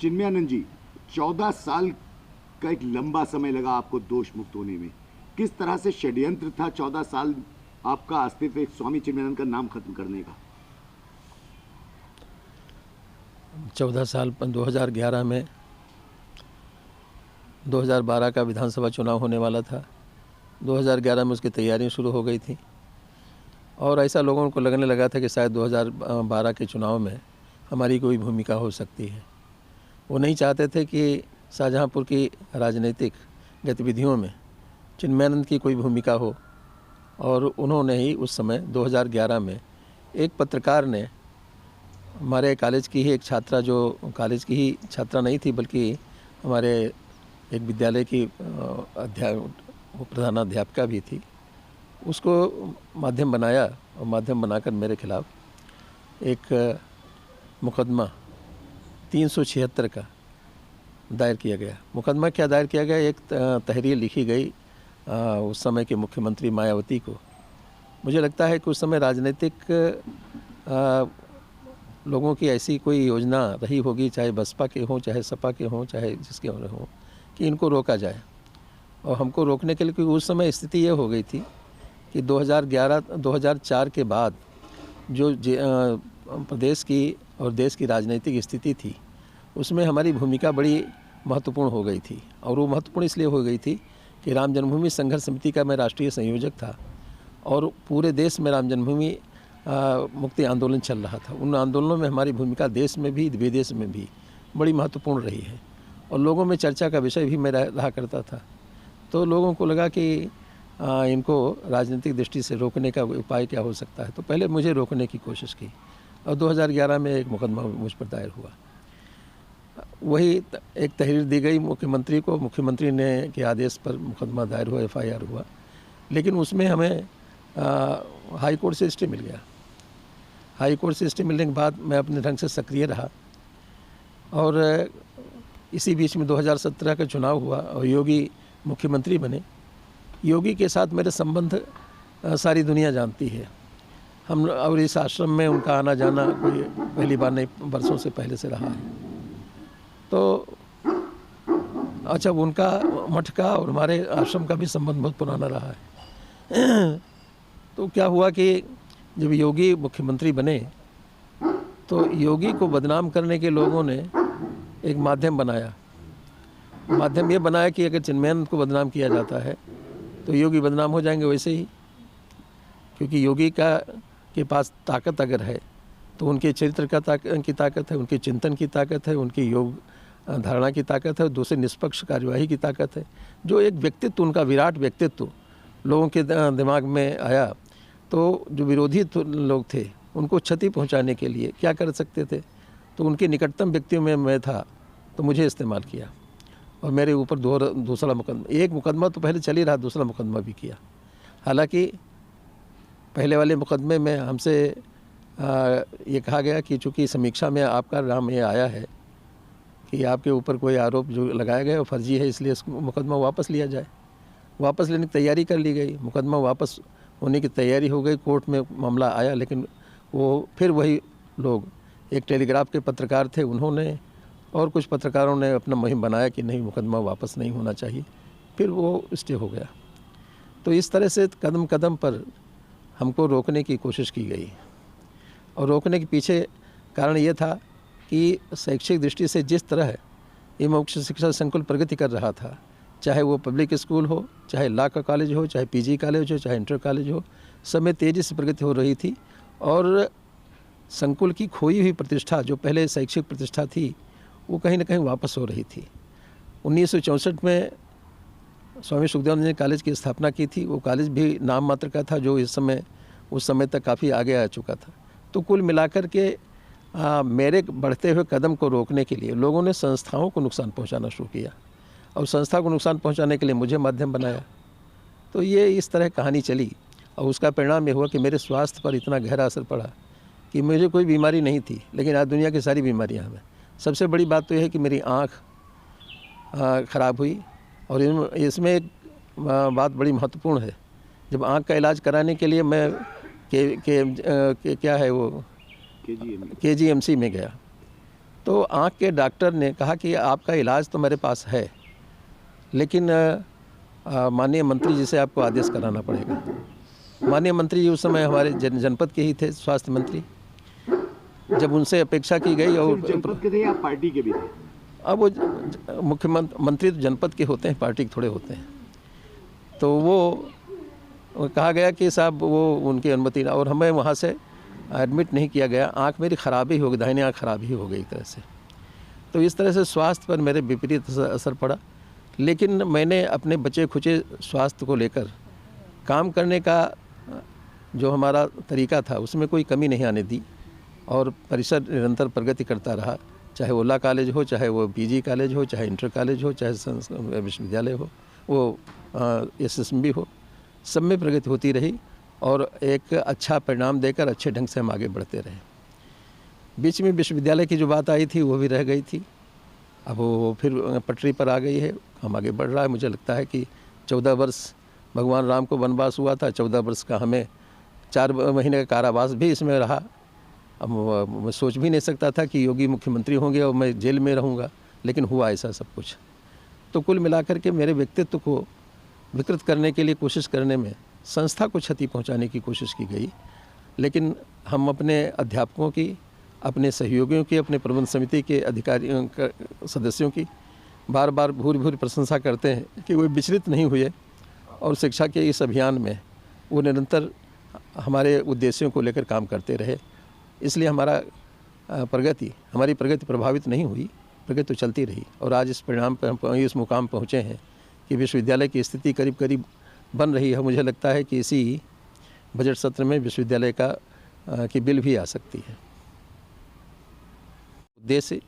चिन्मयानंद जी, 14 साल का एक लंबा समय लगा आपको दोष मुक्त होने में। किस तरह से षड्यंत्र था 14 साल आपका अस्तित्व स्वामी चिन्मयानंद का नाम खत्म करने का? 14 साल 2011 में 2012 का विधानसभा चुनाव होने वाला था। 2011 में उसकी तैयारियां शुरू हो गई थी और ऐसा लोगों को लगने लगा था कि शायद 2012 के चुनाव में हमारी कोई भूमिका हो सकती है। वो नहीं चाहते थे कि शाहजहाँपुर की राजनीतिक गतिविधियों में चिन्मयानंद की कोई भूमिका हो, और उन्होंने ही उस समय 2011 में एक पत्रकार ने हमारे कॉलेज की ही एक छात्रा, जो कॉलेज की ही छात्रा नहीं थी बल्कि हमारे एक विद्यालय की प्रधानाध्यापिका भी थी, उसको माध्यम बनाया और माध्यम बनाकर मेरे खिलाफ एक मुकदमा 376 का दायर किया गया। मुकदमा क्या दायर किया गया? एक तहरीर लिखी गई उस समय के मुख्यमंत्री मायावती को। मुझे लगता है कि उस समय राजनीतिक लोगों की ऐसी कोई योजना रही होगी, चाहे बसपा के हों, चाहे सपा के हों, चाहे जिसके हों, कि इनको रोका जाए। और हमको रोकने के लिए, क्योंकि उस समय स्थिति ये हो गई थी कि 2004 के बाद जो प्रदेश की और देश की राजनीतिक स्थिति थी, उसमें हमारी भूमिका बड़ी महत्वपूर्ण हो गई थी। और वो महत्वपूर्ण इसलिए हो गई थी कि राम जन्मभूमि संघर्ष समिति का मैं राष्ट्रीय संयोजक था और पूरे देश में राम जन्मभूमि मुक्ति आंदोलन चल रहा था। उन आंदोलनों में हमारी भूमिका देश में भी विदेश में भी बड़ी महत्वपूर्ण रही है और लोगों में चर्चा का विषय भी मैं रहा करता था। तो लोगों को लगा कि इनको राजनीतिक दृष्टि से रोकने का उपाय क्या हो सकता है। तो पहले मुझे रोकने की कोशिश की और 2011 में एक मुकदमा मुझ पर दायर हुआ। वही एक तहरीर दी गई मुख्यमंत्री को, मुख्यमंत्री ने के आदेश पर मुकदमा दायर हुआ, FIR हुआ, लेकिन उसमें हमें हाई कोर्ट से स्टे मिल गया। हाई कोर्ट से स्टे मिलने के बाद मैं अपने ढंग से सक्रिय रहा और इसी बीच में 2017 का चुनाव हुआ और योगी मुख्यमंत्री बने। योगी के साथ मेरे संबंध सारी दुनिया जानती है। हम और इस आश्रम में उनका आना जाना कोई पहली बार नहीं, बरसों से पहले से रहा है। तो अच्छा, उनका मठ का और हमारे आश्रम का भी संबंध बहुत पुराना रहा है। तो क्या हुआ कि जब योगी मुख्यमंत्री बने तो योगी को बदनाम करने के लोगों ने एक माध्यम बनाया। माध्यम ये बनाया कि अगर चिन्मयानंद को बदनाम किया जाता है तो योगी बदनाम हो जाएंगे वैसे ही, क्योंकि योगी के पास ताकत अगर है तो उनके चरित्र की ताकत है, उनके चिंतन की ताकत है, उनकी योग धारणा की ताकत है, दूसरे निष्पक्ष कार्यवाही की ताकत है। जो एक व्यक्तित्व, उनका विराट व्यक्तित्व लोगों के दिमाग में आया, तो जो विरोधी लोग थे उनको क्षति पहुंचाने के लिए क्या कर सकते थे, तो उनके निकटतम व्यक्तियों में मैं था, तो मुझे इस्तेमाल किया और मेरे ऊपर दूसरा मुकदमा, एक मुकदमा तो पहले चल ही रहा, दूसरा मुकदमा भी किया। हालांकि पहले वाले मुकदमे में हमसे ये कहा गया कि चूँकि समीक्षा में आपका नाम ये आया है कि आपके ऊपर कोई आरोप जो लगाया गया वो फर्जी है, इसलिए इस मुकदमा वापस लिया जाए। वापस लेने की तैयारी कर ली गई, मुकदमा वापस होने की तैयारी हो गई, कोर्ट में मामला आया, लेकिन वो फिर वही लोग, एक टेलीग्राफ के पत्रकार थे, उन्होंने और कुछ पत्रकारों ने अपना मुहिम बनाया कि नहीं, मुकदमा वापस नहीं होना चाहिए, फिर वो स्टे हो गया। तो इस तरह से कदम कदम पर हमको रोकने की कोशिश की गई और रोकने के पीछे कारण ये था कि शैक्षिक दृष्टि से जिस तरह ये मुख्य शिक्षा संकुल प्रगति कर रहा था, चाहे वो पब्लिक स्कूल हो, चाहे लॉ का कॉलेज हो, चाहे PG कॉलेज हो, चाहे इंटर कॉलेज हो, सब में तेज़ी से प्रगति हो रही थी और संकुल की खोई हुई प्रतिष्ठा, जो पहले शैक्षिक प्रतिष्ठा थी, वो कहीं ना कहीं वापस हो रही थी। 1964 में स्वामी सुखदेवानंद ने कॉलेज की स्थापना की थी। वो कॉलेज भी नाम मात्र का था, जो उस समय तक काफ़ी आगे आ चुका था। तो कुल मिलाकर के मेरे बढ़ते हुए कदम को रोकने के लिए लोगों ने संस्थाओं को नुकसान पहुंचाना शुरू किया और संस्था को नुकसान पहुंचाने के लिए मुझे माध्यम बनाया। तो ये इस तरह कहानी चली और उसका परिणाम ये हुआ कि मेरे स्वास्थ्य पर इतना गहरा असर पड़ा कि मुझे कोई बीमारी नहीं थी, लेकिन आज दुनिया की सारी बीमारियां हैं। सबसे बड़ी बात तो यह है कि मेरी आँख ख़राब हुई और इसमें एक बात बड़ी महत्वपूर्ण है। जब आँख का इलाज कराने के लिए मैं क्या है वो KGMC में गया तो आँख के डॉक्टर ने कहा कि आपका इलाज तो मेरे पास है, लेकिन माननीय मंत्री जी से आपको आदेश कराना पड़ेगा। माननीय मंत्री जी उस समय हमारे जनपद के ही थे, स्वास्थ्य मंत्री। जब उनसे अपेक्षा की गई और सिर्फ जनपद के थे या पार्टी के भी थे? अब वो मुख्यमंत्री तो जनपद के होते हैं, पार्टी के थोड़े होते हैं। तो वो कहा गया कि साहब वो उनकी अनुमति ना, और हमें वहाँ से एडमिट नहीं किया गया। आँख मेरी ख़राब ही हो गई, दाहिनी आँख ख़राब ही हो गई एक तरह से। तो इस तरह से स्वास्थ्य पर मेरे विपरीत असर पड़ा। लेकिन मैंने अपने बचे खुचे स्वास्थ्य को लेकर काम करने का जो हमारा तरीका था उसमें कोई कमी नहीं आने दी, और परिसर निरंतर प्रगति करता रहा। चाहे ओला कॉलेज हो, चाहे वो पीजी कॉलेज हो, चाहे इंटर कॉलेज हो, चाहे विश्वविद्यालय हो, वो SSMB हो, सब में प्रगति होती रही और एक अच्छा परिणाम देकर अच्छे ढंग से हम आगे बढ़ते रहे। बीच में विश्वविद्यालय की जो बात आई थी वो भी रह गई थी। अब वो फिर पटरी पर आ गई है, हम आगे बढ़ रहा है। मुझे लगता है कि 14 वर्ष भगवान राम को वनवास हुआ था, 14 वर्ष का हमें 4 महीने का कारावास भी इसमें रहा। अब मैं सोच भी नहीं सकता था कि योगी मुख्यमंत्री होंगे और मैं जेल में रहूँगा, लेकिन हुआ ऐसा सब कुछ। तो कुल मिलाकर के मेरे व्यक्तित्व को विकृत करने के लिए कोशिश करने में संस्था को क्षति पहुंचाने की कोशिश की गई। लेकिन हम अपने अध्यापकों की, अपने सहयोगियों की, अपने प्रबंध समिति के अधिकारियों सदस्यों की बार बार भूरी भूरी प्रशंसा करते हैं कि वो विचलित नहीं हुए और शिक्षा के इस अभियान में वो निरंतर हमारे उद्देश्यों को लेकर काम करते रहे। इसलिए हमारी प्रगति प्रभावित नहीं हुई, प्रगति तो चलती रही। और आज इस परिणाम पर हम इस मुकाम पहुँचे हैं कि विश्वविद्यालय की स्थिति करीब करीब बन रही है। मुझे लगता है कि इसी बजट सत्र में विश्वविद्यालय की बिल भी आ सकती है। उद्देश्य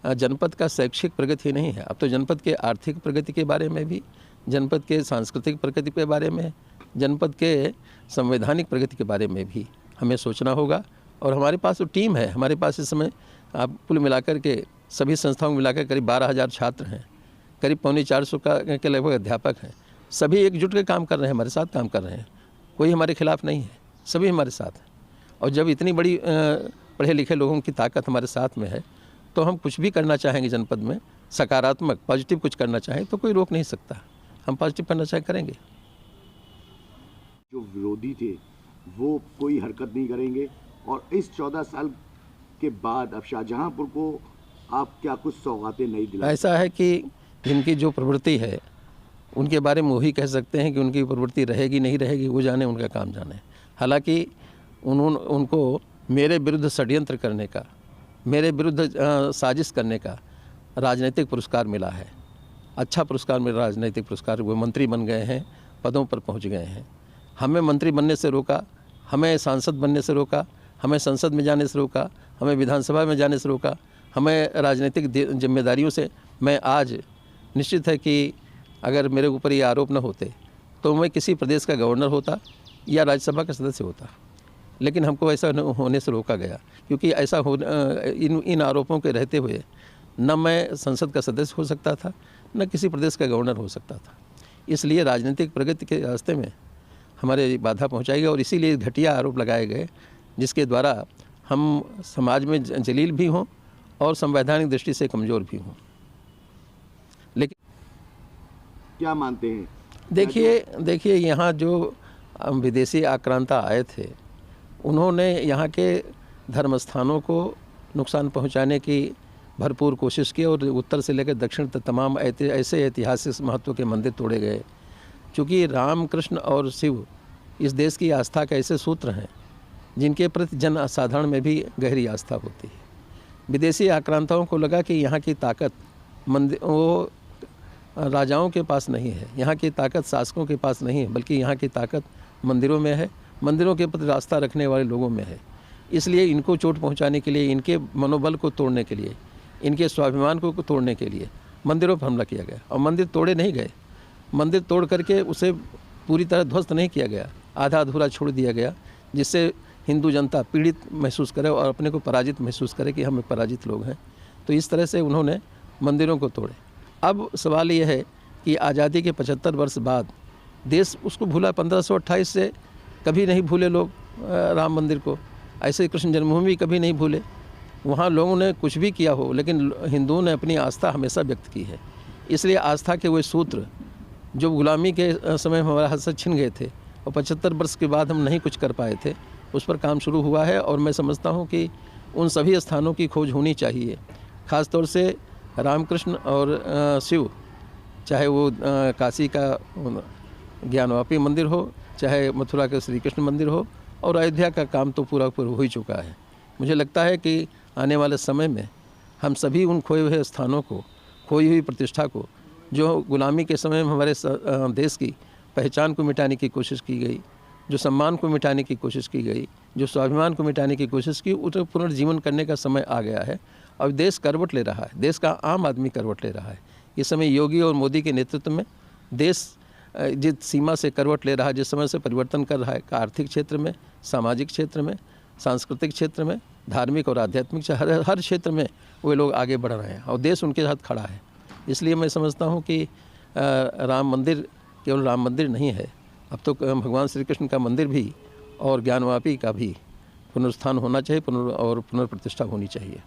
जनपद का शैक्षिक प्रगति ही नहीं है, अब तो जनपद के आर्थिक प्रगति के बारे में भी, जनपद के सांस्कृतिक प्रगति के बारे में, जनपद के संवैधानिक प्रगति के बारे में भी हमें सोचना होगा। और हमारे पास तो टीम है, हमारे पास इस समय आप कुल मिलाकर के सभी संस्थाओं मिलाकर करीब 12,000 छात्र हैं, करीब 450 के लगभग अध्यापक हैं। सभी एकजुट के काम कर रहे हैं, हमारे साथ काम कर रहे हैं, कोई हमारे खिलाफ नहीं है, सभी हमारे साथ हैं। और जब इतनी बड़ी पढ़े लिखे लोगों की ताकत हमारे साथ में है तो हम कुछ भी करना चाहेंगे जनपद में, सकारात्मक पॉजिटिव कुछ करना चाहें तो कोई रोक नहीं सकता। हम पॉजिटिव करना चाहे करेंगे। जो विरोधी थे वो कोई हरकत नहीं करेंगे, और इस 14 साल के बाद अब शाहजहांपुर को आप क्या कुछ सौगातें नहीं दिला? ऐसा है कि जिनकी जो प्रवृत्ति है उनके बारे में वही कह सकते हैं कि उनकी प्रवृत्ति रहेगी नहीं रहेगी, वो जाने, उनका काम जाने। हालांकि उनको मेरे विरुद्ध षड्यंत्र करने का, मेरे विरुद्ध साजिश करने का राजनीतिक पुरस्कार मिला है, अच्छा पुरस्कार मिला, राजनीतिक पुरस्कार। वो मंत्री बन गए हैं, पदों पर पहुंच गए हैं। हमें मंत्री बनने से रोका, हमें सांसद बनने से रोका, हमें संसद में जाने से रोका, हमें विधानसभा में जाने से रोका, हमें राजनीतिक जिम्मेदारियों से। मैं आज निश्चित है कि अगर मेरे ऊपर ये आरोप न होते तो मैं किसी प्रदेश का गवर्नर होता या राज्यसभा का सदस्य होता, लेकिन हमको ऐसा होने से रोका गया, क्योंकि ऐसा इन आरोपों के रहते हुए न मैं संसद का सदस्य हो सकता था, न किसी प्रदेश का गवर्नर हो सकता था। इसलिए राजनीतिक प्रगति के रास्ते में हमारे बाधा पहुंचाई गई, और इसीलिए घटिया आरोप लगाए गए जिसके द्वारा हम समाज में जलील भी हों और संवैधानिक दृष्टि से कमज़ोर भी हों। लेकिन क्या मानते हैं? देखिए यहाँ जो विदेशी आक्रांता आए थे उन्होंने यहाँ के धर्म स्थानों को नुकसान पहुँचाने की भरपूर कोशिश की, और उत्तर से लेकर दक्षिण तक तमाम ऐसे ऐतिहासिक महत्व के मंदिर तोड़े गए। क्योंकि राम, कृष्ण और शिव इस देश की आस्था के ऐसे सूत्र हैं जिनके प्रति जन साधारण में भी गहरी आस्था होती है। विदेशी आक्रांताओं को लगा कि यहाँ की ताकत वो राजाओं के पास नहीं है, यहाँ की ताकत शासकों के पास नहीं है, बल्कि यहाँ की ताकत मंदिरों में है, मंदिरों के प्रति रास्ता रखने वाले लोगों में है। इसलिए इनको चोट पहुँचाने के लिए, इनके मनोबल को तोड़ने के लिए, इनके स्वाभिमान को तोड़ने के लिए मंदिरों पर हमला किया गया। और मंदिर तोड़े नहीं गए, मंदिर तोड़ करके उसे पूरी तरह ध्वस्त नहीं किया गया, आधा अधूरा छोड़ दिया गया, जिससे हिंदू जनता पीड़ित महसूस करे और अपने को पराजित महसूस करे कि हम पराजित लोग हैं। तो इस तरह से उन्होंने मंदिरों को तोड़े। अब सवाल यह है कि आज़ादी के 75 वर्ष बाद देश उसको भूला। 1528 से कभी नहीं भूले लोग राम मंदिर को, ऐसे कृष्ण जन्मभूमि कभी नहीं भूले। वहाँ लोगों ने कुछ भी किया हो, लेकिन हिंदुओं ने अपनी आस्था हमेशा व्यक्त की है। इसलिए आस्था के वो सूत्र जो गुलामी के समय हमारे हाथ से छिन गए थे और 75 वर्ष के बाद हम नहीं कुछ कर पाए थे, उस पर काम शुरू हुआ है। और मैं समझता हूँ कि उन सभी स्थानों की खोज होनी चाहिए, ख़ास तौर से रामकृष्ण और शिव, चाहे वो काशी का ज्ञानवापी मंदिर हो, चाहे मथुरा का श्री कृष्ण मंदिर हो, और अयोध्या का काम तो पूरा हो ही चुका है। मुझे लगता है कि आने वाले समय में हम सभी उन खोए हुए स्थानों को, खोई हुई प्रतिष्ठा को, जो गुलामी के समय में हमारे देश की पहचान को मिटाने की कोशिश की गई, जो सम्मान को मिटाने की कोशिश की गई, जो स्वाभिमान को मिटाने की कोशिश की, उसे पुनर्जीवन करने का समय आ गया है। अब देश करवट ले रहा है, देश का आम आदमी करवट ले रहा है। इस समय योगी और मोदी के नेतृत्व में देश जिस सीमा से करवट ले रहा है, जिस समय से परिवर्तन कर रहा है, आर्थिक क्षेत्र में, सामाजिक क्षेत्र में, सांस्कृतिक क्षेत्र में, धार्मिक और आध्यात्मिक हर क्षेत्र में वे लोग आगे बढ़ रहे हैं और देश उनके साथ खड़ा है। इसलिए मैं समझता हूँ कि राम मंदिर केवल राम मंदिर नहीं है, अब तो भगवान श्री कृष्ण का मंदिर भी और ज्ञानवापी का भी पुनरुत्थान होना चाहिए, पुनर्प्रतिष्ठा होनी चाहिए।